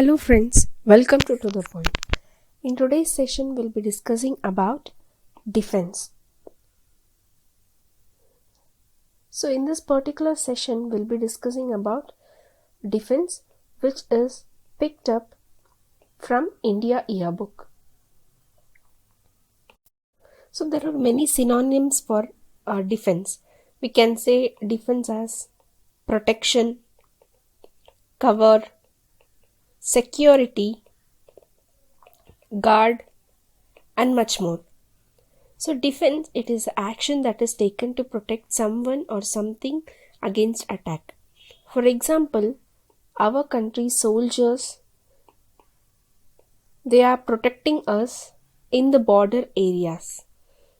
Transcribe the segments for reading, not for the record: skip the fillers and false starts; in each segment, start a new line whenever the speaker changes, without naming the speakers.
Hello friends, welcome to the point. In today's session, we'll be discussing about defense. So in this particular session, we'll be discussing about defense, which is picked up from India Yearbook. So there are many synonyms for defense. We can say defense as protection, cover, security, guard, and much more. So defense, it is action that is taken to protect someone or something against attack. For example, our country's soldiers, they are protecting us in the border areas.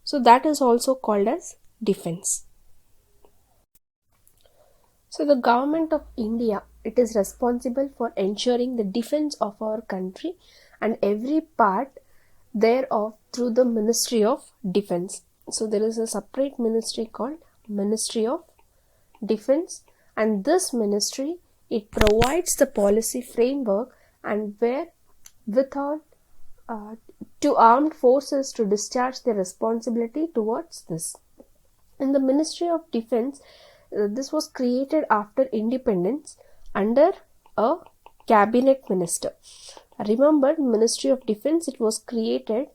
So that is also called as defense. So the government of India, it is responsible for ensuring the defense of our country and every part thereof through the Ministry of Defense. So there is a separate ministry called Ministry of Defense, and this ministry, it provides the policy framework and wherewithal to armed forces to discharge their responsibility towards this. In the Ministry of Defense, this was created after independence under a cabinet minister. Remember, Ministry of Defense, it was created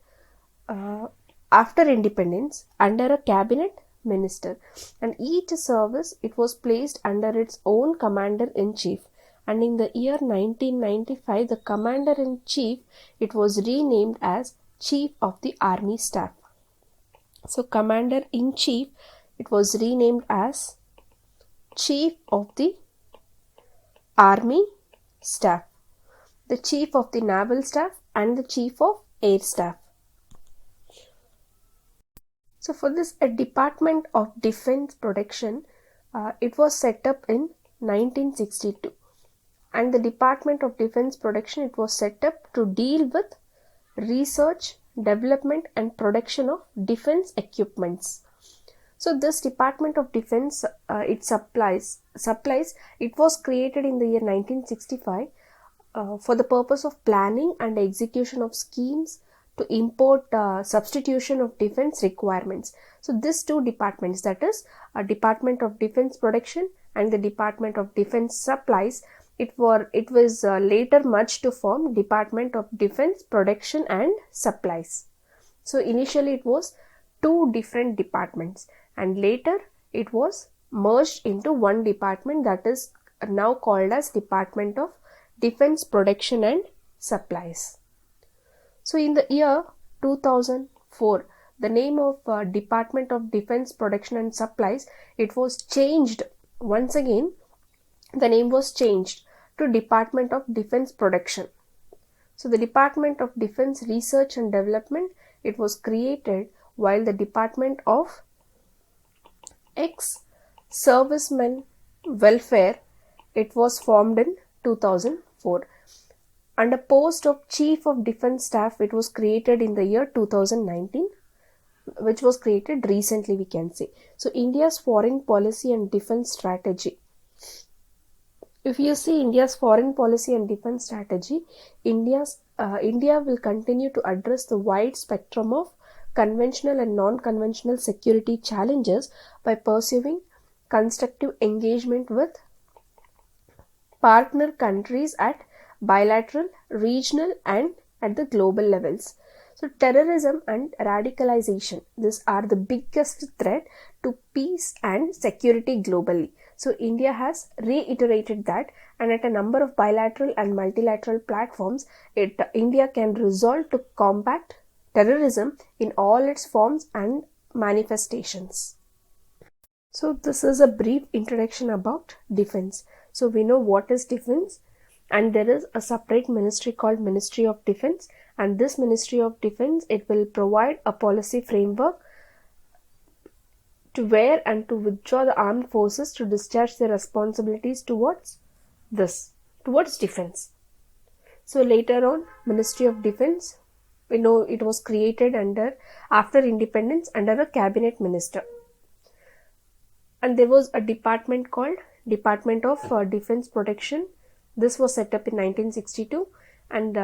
after independence under a cabinet minister, and each service, it was placed under its own commander-in-chief. And in the year 1995, the commander-in-chief, it was renamed as Chief of the Army Staff. So commander-in-chief, it was renamed as Chief of the Army Staff, the Chief of the Naval Staff, and the Chief of Air Staff. So for this, a Department of Defense Protection, it was set up in 1962. And the Department of Defense Protection, it was set up to deal with research, development and production of defense equipments. So this Department of Defense, it supplies, it was created in the year 1965 for the purpose of planning and execution of schemes to import substitution of defense requirements. So these two departments, that is a Department of Defense Protection and the Department of Defense Supplies, it was later merged to form Department of Defense Protection and Supplies. So initially it was two different departments, and later it was merged into one department, that is now called as Department of Defense Protection and Supplies. So in the year 2004, the name of Department of Defense Protection and Supplies, it was changed. Once again, the name was changed to Department of Defense Protection. So the Department of Defense Research and Development, it was created, while the Department of Ex-Servicemen Welfare, it was formed in 2004. And a post of Chief of Defense Staff, it was created in the year 2019, which was created recently, we can say. So India's foreign policy and defense strategy. If you see India's foreign policy and defense strategy, India will continue to address the wide spectrum of conventional and non-conventional security challenges by pursuing constructive engagement with partner countries at bilateral, regional and at the global levels. So terrorism and radicalization, these are the biggest threat to peace and security globally. So India has reiterated that, and at a number of bilateral and multilateral platforms, India can resolve to combat terrorism in all its forms and manifestations. So this is a brief introduction about defense. So we know what is defense, and there is a separate ministry called Ministry of Defense, and this Ministry of Defense, it will provide a policy framework to where and to withdraw the armed forces to discharge their responsibilities towards defense. So later on, Ministry of Defense, we know it was created after independence under a cabinet minister. And there was a department called Department of Defense Protection This was set up in 1962, and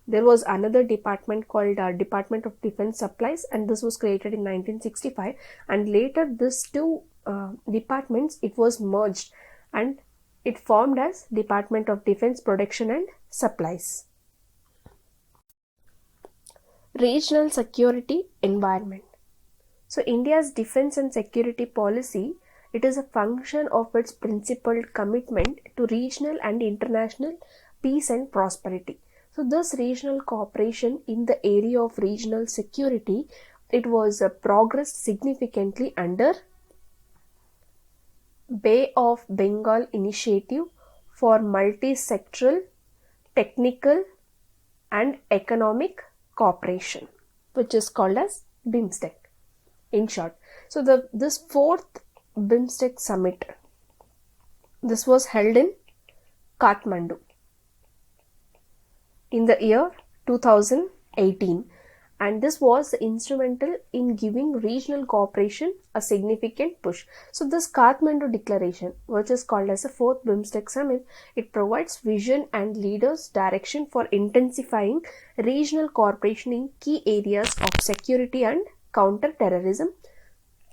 there was another department called Department of Defense Supplies, and this was created in 1965. And later these two departments, it was merged and it formed as Department of Defense Production and Supplies. Regional security environment. So India's defense and security policy, it is a function of its principled commitment to regional and international peace and prosperity. So this regional cooperation in the area of regional security, it was progressed significantly under Bay of Bengal Initiative for Multi-Sectoral, Technical and Economic Cooperation, which is called as BIMSTEC in short. So this fourth BIMSTEC summit, this was held in Kathmandu in the year 2018, and this was instrumental in giving regional cooperation a significant push. So this Kathmandu Declaration, which is called as the fourth BIMSTEC summit, it provides vision and leaders direction for intensifying regional cooperation in key areas of security and counter-terrorism,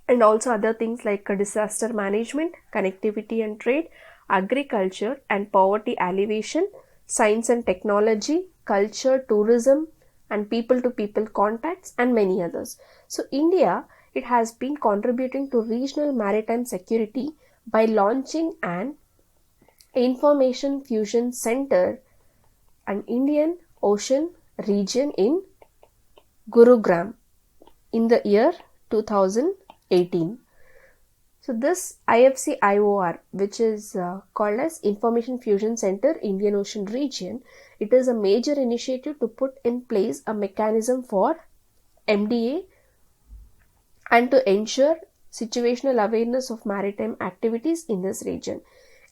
and also other things like disaster management, connectivity and trade, agriculture and poverty alleviation, science and technology, culture, tourism, and people-to-people contacts, and many others. So India, it has been contributing to regional maritime security by launching an Information Fusion Center, an Indian Ocean region in Gurugram in the year 2018. So this IFC IOR, which is called as Information Fusion Center Indian Ocean Region, it is a major initiative to put in place a mechanism for MDA and to ensure situational awareness of maritime activities in this region.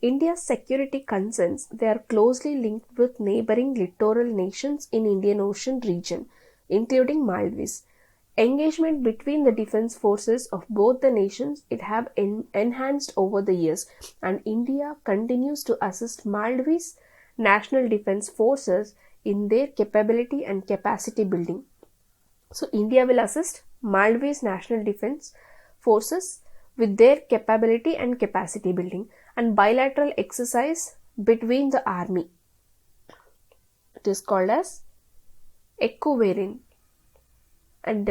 India's security concerns, they are closely linked with neighboring littoral nations in Indian Ocean region, including Maldives. Engagement between the defense forces of both the nations, it have enhanced over the years, and India continues to assist Maldives National Defense Forces in their capability and capacity building. So India will assist Maldives National Defense Forces with their capability and capacity building, and bilateral exercise between the army. It is called as Equivariant, and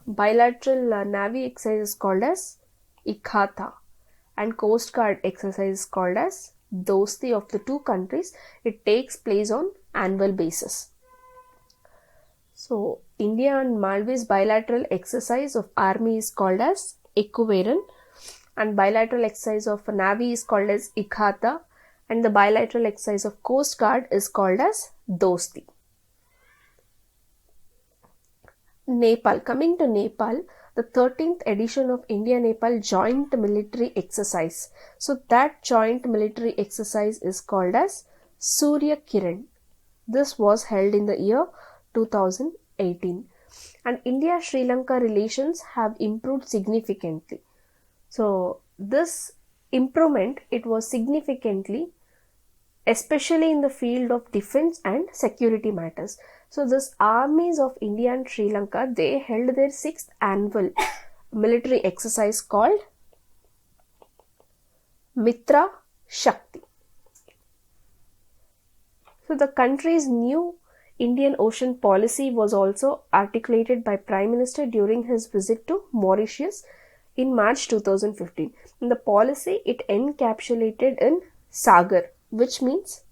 bilateral Navy exercise is called as Ikhata, and Coast Guard exercise is called as Dosti of the two countries. It takes place on annual basis. So India and Maldives bilateral exercise of army is called as Equivariant, and bilateral exercise of Navy is called as Ikhata, and the bilateral exercise of Coast Guard is called as Dosti. Nepal. Coming to Nepal, the 13th edition of India-Nepal Joint Military Exercise. So that joint military exercise is called as Surya Kiran. This was held in the year 2018. And India-Sri Lanka relations have improved significantly. So this improvement, it was significantly, especially in the field of defense and security matters. So this armies of India and Sri Lanka, they held their 6th annual military exercise called Mitra Shakti. So the country's new Indian Ocean policy was also articulated by Prime Minister during his visit to Mauritius in March 2015. And the policy, it encapsulated in Sagar, which means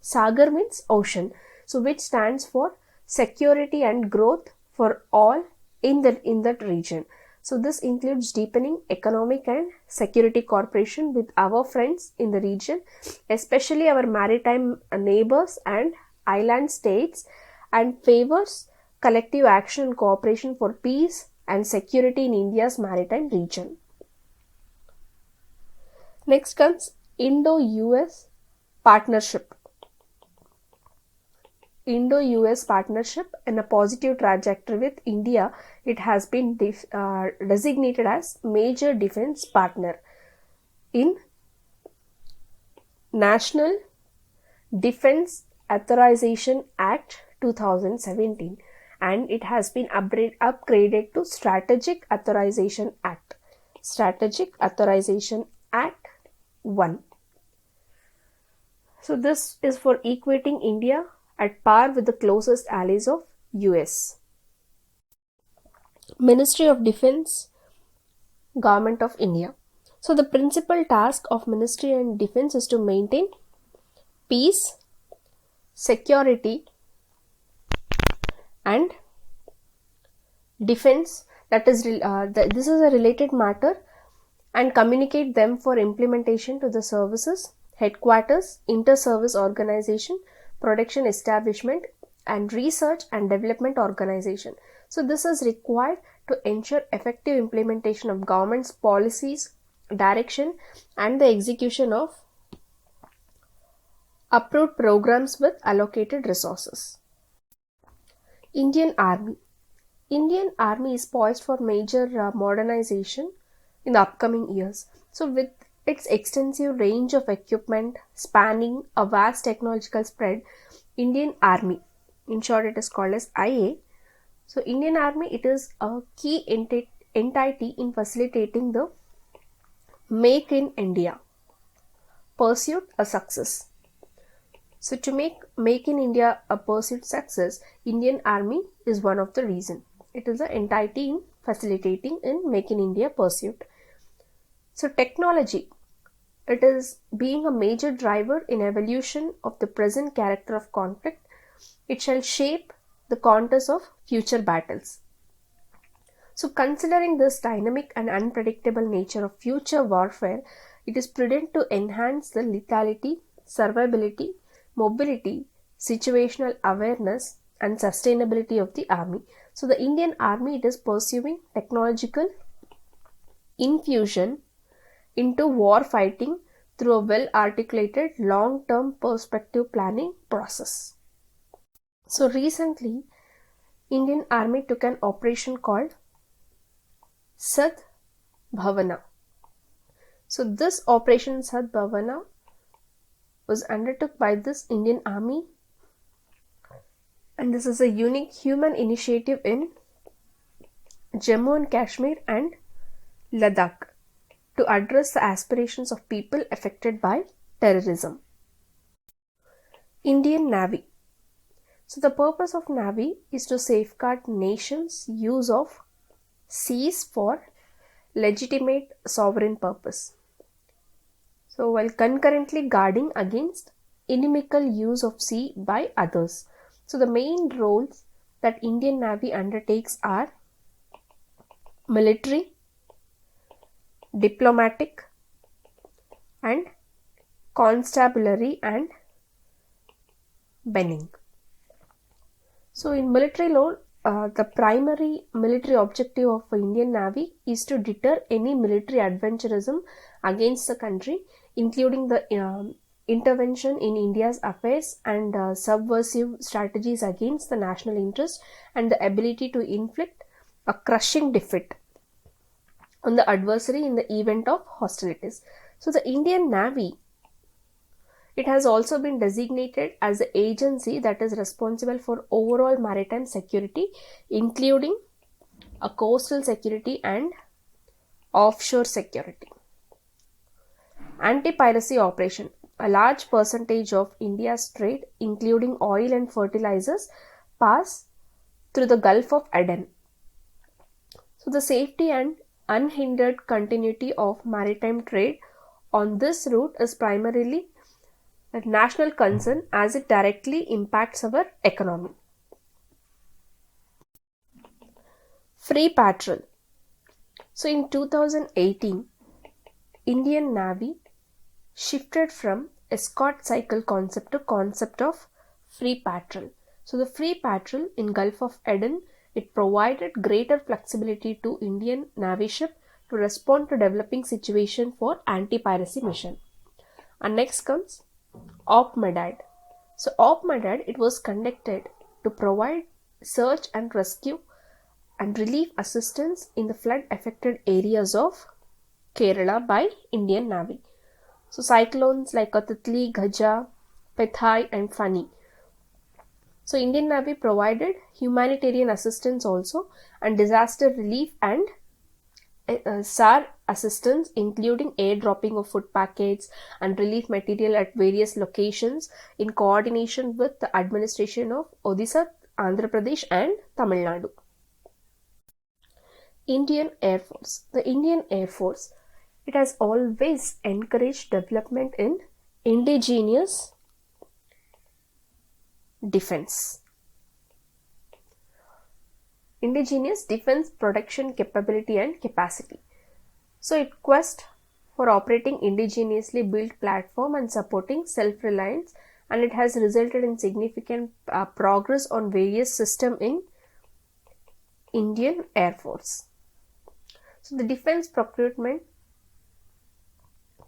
ocean, so which stands for security and growth for all in that region. So this includes deepening economic and security cooperation with our friends in the region, especially our maritime neighbors and island states, and favors collective action and cooperation for peace and security in India's maritime region. Next comes Indo-US partnership. Indo-US partnership in a positive trajectory with India, it has been designated as major defense partner in National Defense Authorization Act 2017, and it has been upgraded to Strategic Authorization Act. Strategic Authorization Act 1. So this is for equating India at par with the closest allies of US. Ministry of Defense, Government of India. So the principal task of Ministry and Defense is to maintain peace, security and defense, that is this is a related matter, and communicate them for implementation to the services, headquarters, inter-service organization, production establishment and research and development organization. So this is required to ensure effective implementation of government's policies, direction and the execution of approved programs with allocated resources. Indian Army. Indian Army is poised for major modernization in the upcoming years. So with its extensive range of equipment spanning a vast technological spread, Indian Army, in short it is called as IA. So Indian Army, it is a key entity in facilitating the Make in India pursuit a success. So to make in India a pursuit success, Indian Army is one of the reasons. It is an entity in facilitating in Make in India pursuit. So technology, it is being a major driver in evolution of the present character of conflict. It shall shape the contours of future battles. So considering this dynamic and unpredictable nature of future warfare, it is prudent to enhance the lethality, survivability, mobility, situational awareness and sustainability of the army. So the Indian Army, it is pursuing technological infusion into war fighting through a well-articulated long-term perspective planning process. So recently, Indian Army took an operation called Sadh Bhavana. So this operation Sadh Bhavana was undertook by this Indian Army, and this is a unique human initiative in Jammu and Kashmir and Ladakh to address the aspirations of people affected by terrorism. Indian Navy. So the purpose of Navy is to safeguard nations' use of seas for legitimate sovereign purpose. So while concurrently guarding against inimical use of sea by others. So the main roles that Indian Navy undertakes are military, diplomatic and constabulary and benning. So in military law, the primary military objective of Indian Navy is to deter any military adventurism against the country, including the intervention in India's affairs and subversive strategies against the national interest and the ability to inflict a crushing defeat on the adversary in the event of hostilities. So the Indian Navy, it has also been designated as the agency that is responsible for overall maritime security, including a coastal security and offshore security. Anti-piracy operation. A large percentage of India's trade, including oil and fertilizers, pass through the Gulf of Aden. So the safety and unhindered continuity of maritime trade on this route is primarily a national concern as it directly impacts our economy. Free patrol. So in 2018, Indian Navy shifted from escort cycle concept to concept of free patrol. So the free patrol in Gulf of Aden, it provided greater flexibility to Indian Navy ship to respond to developing situation for anti-piracy mission. And next comes OPMEDAD. So OPMEDAD, it was conducted to provide search and rescue and relief assistance in the flood affected areas of Kerala by Indian Navy. So cyclones like Titli, Gaja, Pethai and Fani. So Indian Navy provided humanitarian assistance also and disaster relief and SAR assistance, including airdropping of food packets and relief material at various locations in coordination with the administration of Odisha, Andhra Pradesh and Tamil Nadu. Indian Air Force. The Indian Air Force, it has always encouraged development in indigenous defense. Indigenous defense production capability and capacity. So it quests for operating indigenously built platform and supporting self-reliance, and it has resulted in significant progress on various systems in Indian Air Force. So the Defense Procurement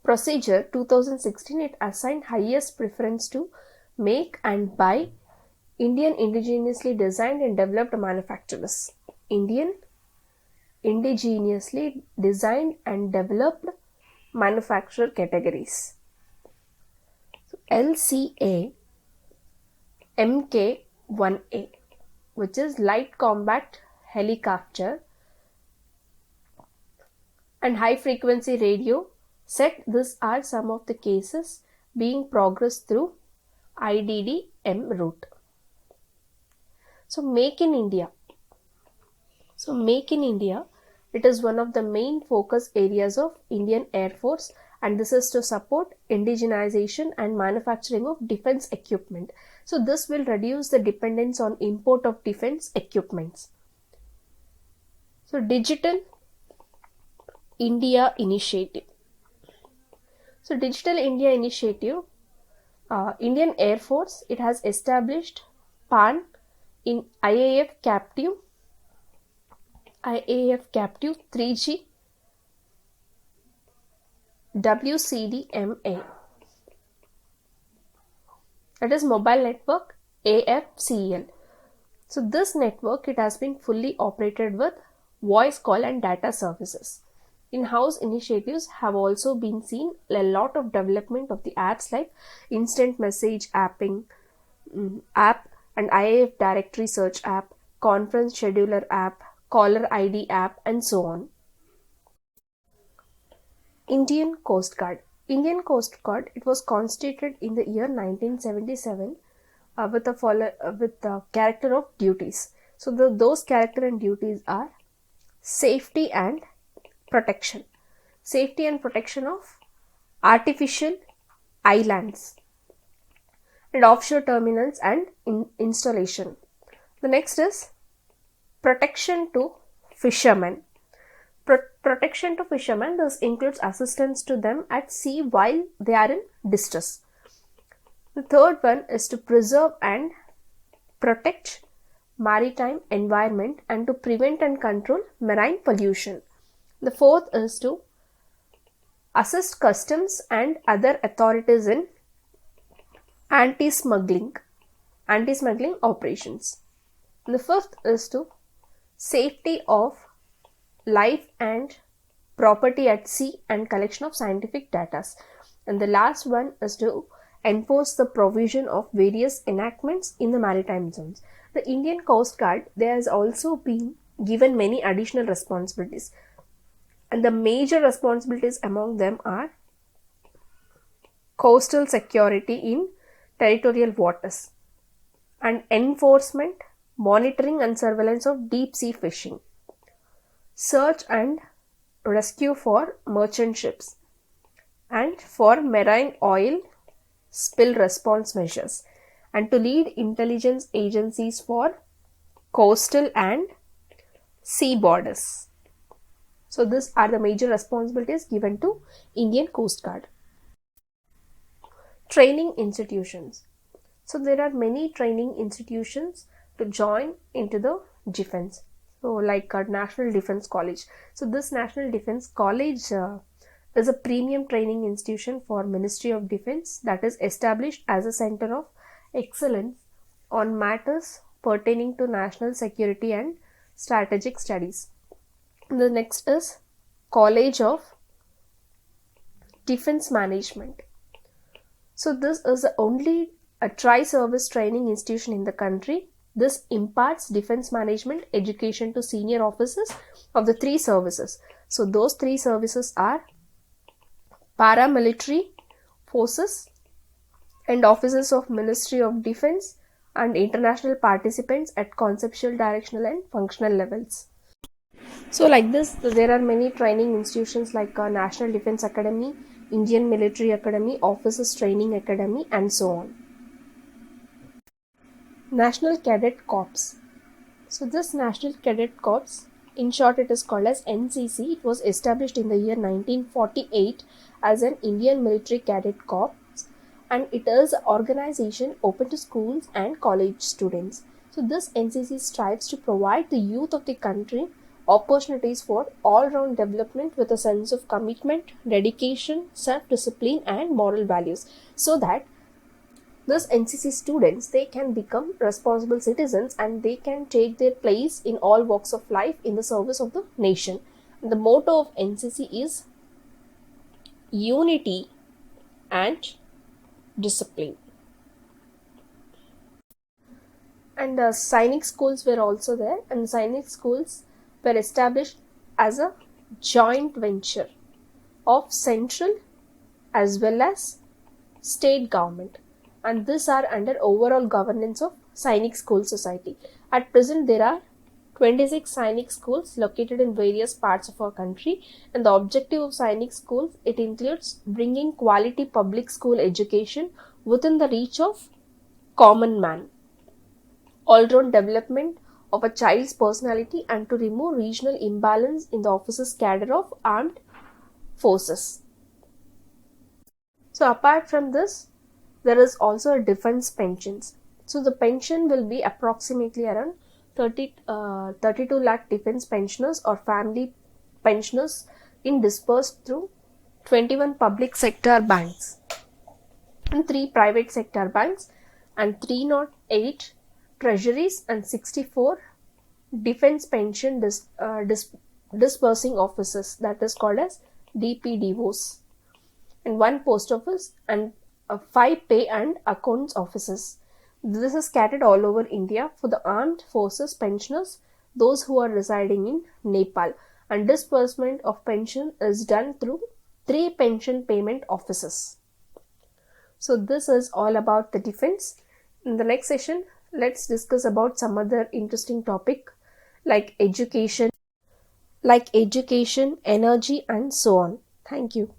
Procedure 2016, it assigned highest preference to make and buy Indian indigenously designed and developed manufacturers. Indian indigenously designed and developed manufacturer categories. So LCA MK1A, which is Light Combat Helicopter and High Frequency Radio set. These are some of the cases being progressed through IDDM route. So Make in India. So Make in India, it is one of the main focus areas of Indian Air Force, and this is to support indigenization and manufacturing of defense equipment. So this will reduce the dependence on import of defense equipments. So Digital India Initiative. So Digital India Initiative, Indian Air Force, it has established PAN in IAF captive 3G WCDMA, that is Mobile Network AFCL. So this network, it has been fully operated with voice call and data services. In-house initiatives have also been seen a lot of development of the apps like instant message apping app and IAF directory search app, conference scheduler app, caller ID app, and so on. Indian Coast Guard. Indian Coast Guard, it was constituted in the year 1977 with the character of duties. So those character and duties are safety and protection. Safety and protection of artificial islands and offshore terminals and installation. The next is protection to fishermen. Protection to fishermen, this includes assistance to them at sea while they are in distress. The third one is to preserve and protect maritime environment and to prevent and control marine pollution. The fourth is to assist customs and other authorities in anti-smuggling operations. The fifth is to safety of life and property at sea and collection of scientific data. And the last one is to enforce the provision of various enactments in the maritime zones. The Indian Coast Guard, there has also been given many additional responsibilities, and the major responsibilities among them are coastal security in territorial waters and enforcement, monitoring and surveillance of deep sea fishing, search and rescue for merchant ships, and for marine oil spill response measures, and to lead intelligence agencies for coastal and sea borders. So these are the major responsibilities given to Indian Coast Guard. Training institutions. So there are many training institutions to join into the defense. So like National Defense College. So this National Defense College is a premium training institution for Ministry of Defense that is established as a center of excellence on matters pertaining to national security and strategic studies. The next is College of Defense Management. So this is the only a tri-service training institution in the country. This imparts defense management education to senior officers of the three services. So those three services are paramilitary forces and officers of Ministry of Defense and international participants at conceptual, directional and functional levels. So like this, there are many training institutions like National Defense Academy, Indian Military Academy, Officers Training Academy and so on. National Cadet Corps. So this National Cadet Corps, in short it is called as NCC. It was established in the year 1948 as an Indian Military Cadet Corps, and it is an organization open to schools and college students. So this NCC strives to provide the youth of the country opportunities for all-round development with a sense of commitment, dedication, self-discipline and moral values, so that this NCC students, they can become responsible citizens and they can take their place in all walks of life in the service of the nation. And the motto of NCC is unity and discipline. And Sainik schools were also there, and Sainik schools were established as a joint venture of central as well as state government, and these are under overall governance of Sainik School Society. At present there are 26 Sainik schools located in various parts of our country, and the objective of Sainik schools, it includes bringing quality public school education within the reach of common man, all-round development of a child's personality, and to remove regional imbalance in the officers' cadre of armed forces. So apart from this, there is also a defense pensions. So the pension will be approximately around 32 lakh defense pensioners or family pensioners dispersed through 21 public sector banks and 3 private sector banks and 308 treasuries and 64 defense pension dispersing offices, that is called as DPDOs, and 1 post office and 5 pay and accounts offices. This is scattered all over India for the armed forces pensioners, those who are residing in Nepal, and disbursement of pension is done through 3 pension payment offices. So this is all about the defense. In the next session, let's discuss about some other interesting topic like education, energy and so on. Thank you.